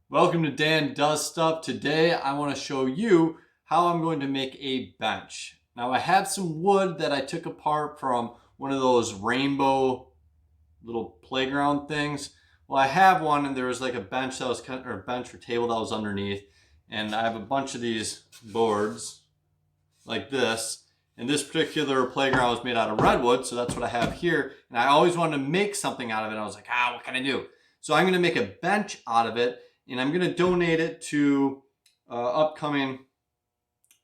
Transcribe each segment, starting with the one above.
Welcome to Dan Does Stuff. Today I want to show you how I'm going to make a bench. Now I have some wood that I took apart from one of those rainbow little playground things. Well, I have one and there was like a bench that was or a bench or table that was underneath, and I have a bunch of these boards like this. And this particular playground was made out of redwood, so that's what I have here. And I always wanted to make something out of it. I was like, what can I do? So I'm going to make a bench out of it, and I'm going to donate it to upcoming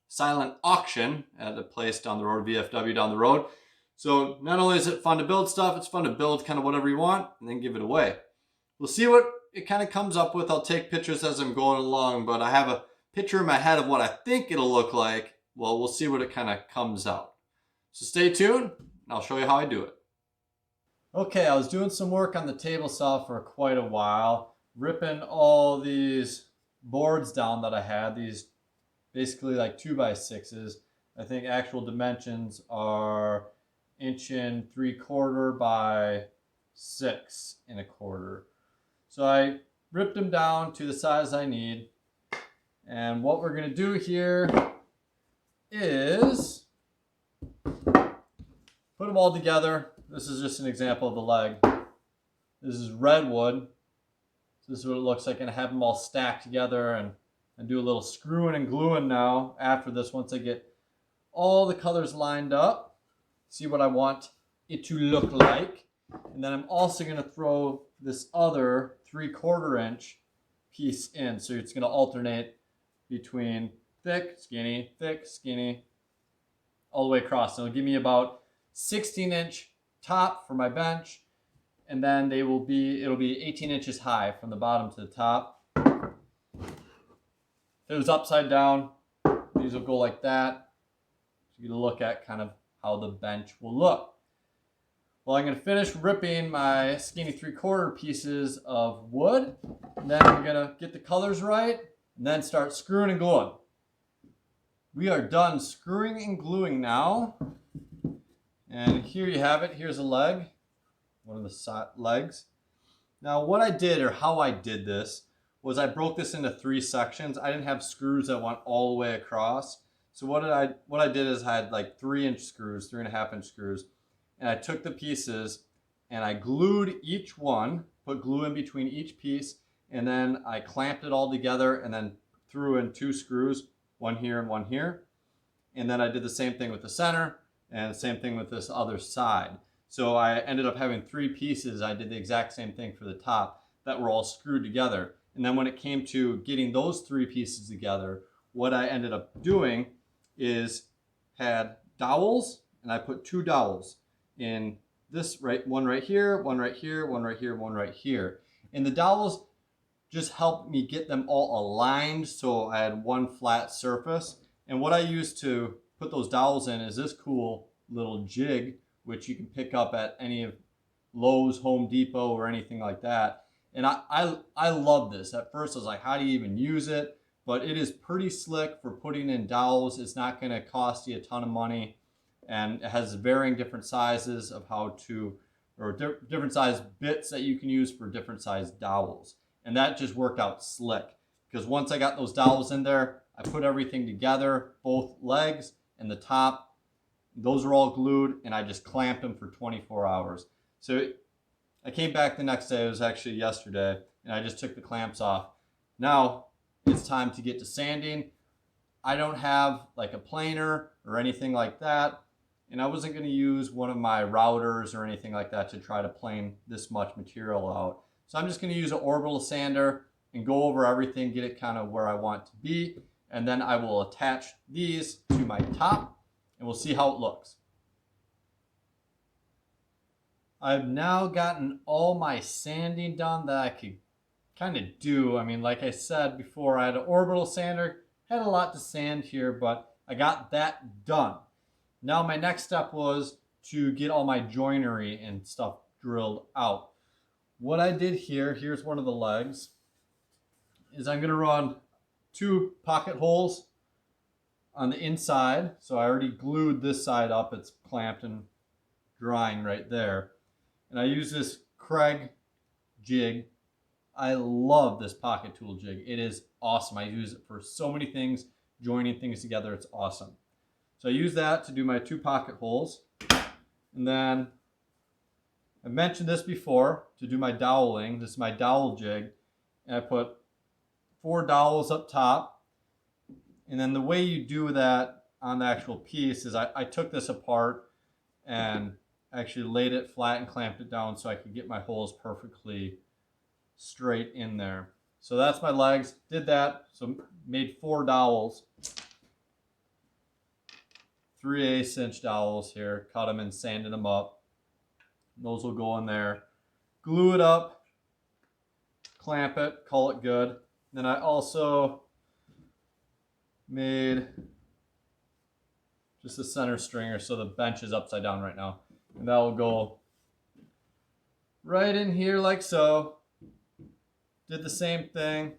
silent auction at a place down the road, VFW down the road. So not only is it fun to build stuff, it's fun to build kind of whatever you want and then give it away. We'll see what it kind of comes up with. I'll take pictures as I'm going along, but I have a picture in my head of what I think it'll look like. Well, we'll see what it kind of comes out. So stay tuned, and I'll show you how I do it. Okay, I was doing some work on the table saw for quite a while, ripping all these boards down that I had, these basically like 2x6s. I think actual dimensions are 1.75 by 6.25. So I ripped them down to the size I need. And what we're going to do here is put them all together. This is just an example of the leg. This is redwood. So this is what it looks like, and I have them all stacked together and do a little screwing and gluing now after this, once I get all the colors lined up. See what I want it to look like. And then I'm also going to throw this other 3/4 inch piece in. So it's going to alternate between thick, skinny, all the way across. So it'll give me about 16-inch top for my bench, and then it'll be 18 inches high from the bottom to the top. If it was upside down, these will go like that. So you get a look at kind of how the bench will look. Well, I'm going to finish ripping my skinny 3/4 pieces of wood, and then I'm going to get the colors right, and then start screwing and gluing. We are done screwing and gluing now. And here you have it. Here's a leg, one of the legs. Now what I did, or how I did this, was I broke this into 3 sections. I didn't have screws that went all the way across. So what I did is I had like 3-inch screws, 3.5-inch screws, and I took the pieces and I glued each one, put glue in between each piece, and then I clamped it all together and then threw in 2 screws, one here and one here. And then I did the same thing with the center, and the same thing with this other side. So I ended up having 3 pieces. I did the exact same thing for the top that were all screwed together. And then when it came to getting those 3 pieces together, what I ended up doing is had dowels, and I put 2 dowels in this, one right here, one right here, one right here, one right here. And the dowels just helped me get them all aligned so I had one flat surface. And what I used to put those dowels in is this cool little jig, which you can pick up at any of Lowe's, Home Depot, or anything like that. And I love this. At first I was like, how do you even use it? But it is pretty slick for putting in dowels. It's not going to cost you a ton of money, and it has varying different sizes of different size bits that you can use for different size dowels. And that just worked out slick, because once I got those dowels in there, I put everything together, both legs and the top. Those are all glued, and I just clamped them for 24 hours. So I came back the next day, it was actually yesterday, and I just took the clamps off. Now it's time to get to sanding. I don't have like a planer or anything like that, and I wasn't going to use one of my routers or anything like that to try to plane this much material out. So I'm just going to use an orbital sander and go over everything, get it kind of where I want to be, and then I will attach these to my top, and we'll see how it looks. I've now gotten all my sanding done that I could kind of do. I mean, like I said before, I had an orbital sander, had a lot to sand here, but I got that done. Now my next step was to get all my joinery and stuff drilled out. What I did here, here's one of the legs, is I'm going to run 2 pocket holes on the inside. So I already glued this side up. It's clamped and drying right there. And I use this Craig jig I love this pocket tool jig. It is awesome. I use it for so many things, joining things together. It's awesome. So I use that to do my 2 pocket holes. And then I mentioned this before, to do my doweling. This is my dowel jig. And I put 4 dowels up top. And then the way you do that on the actual piece is I took this apart and actually laid it flat and clamped it down so I could get my holes perfectly straight in there. So that's my legs. Did that. So made 4 dowels. 3/8 inch dowels here. Cut them and sanded them up. Those will go in there. Glue it up. Clamp it. Call it good. Then I also made just a center stringer so the bench is upside down right now. And that will go right in here like so. Did the same thing.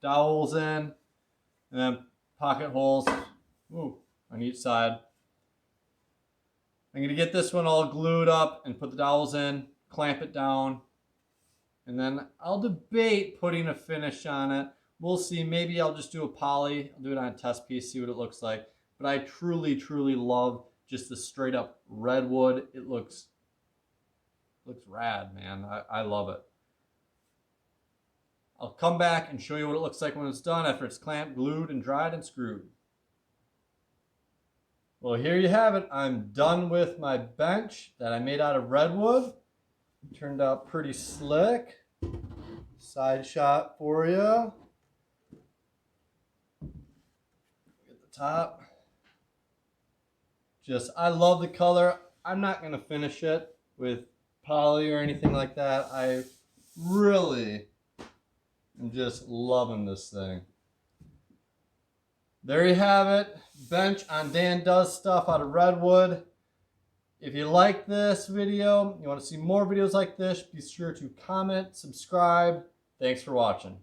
Dowels in. And then pocket holes on each side. I'm going to get this one all glued up and put the dowels in, clamp it down, and then I'll debate putting a finish on it. We'll see. Maybe I'll just do a poly. I'll do it on a test piece, see what it looks like. But I truly, truly love just the straight up redwood. It looks rad, man. I love it. I'll come back and show you what it looks like when it's done after it's clamped, glued, and dried and screwed. Well, here you have it. I'm done with my bench that I made out of redwood. Turned out pretty slick. Side shot for you. Get the top. I love the color. I'm not going to finish it with poly or anything like that. I really am just loving this thing. There you have it. Bench on Dan Does Stuff out of redwood. If you like this video, you want to see more videos like this, be sure to comment, subscribe. Thanks for watching.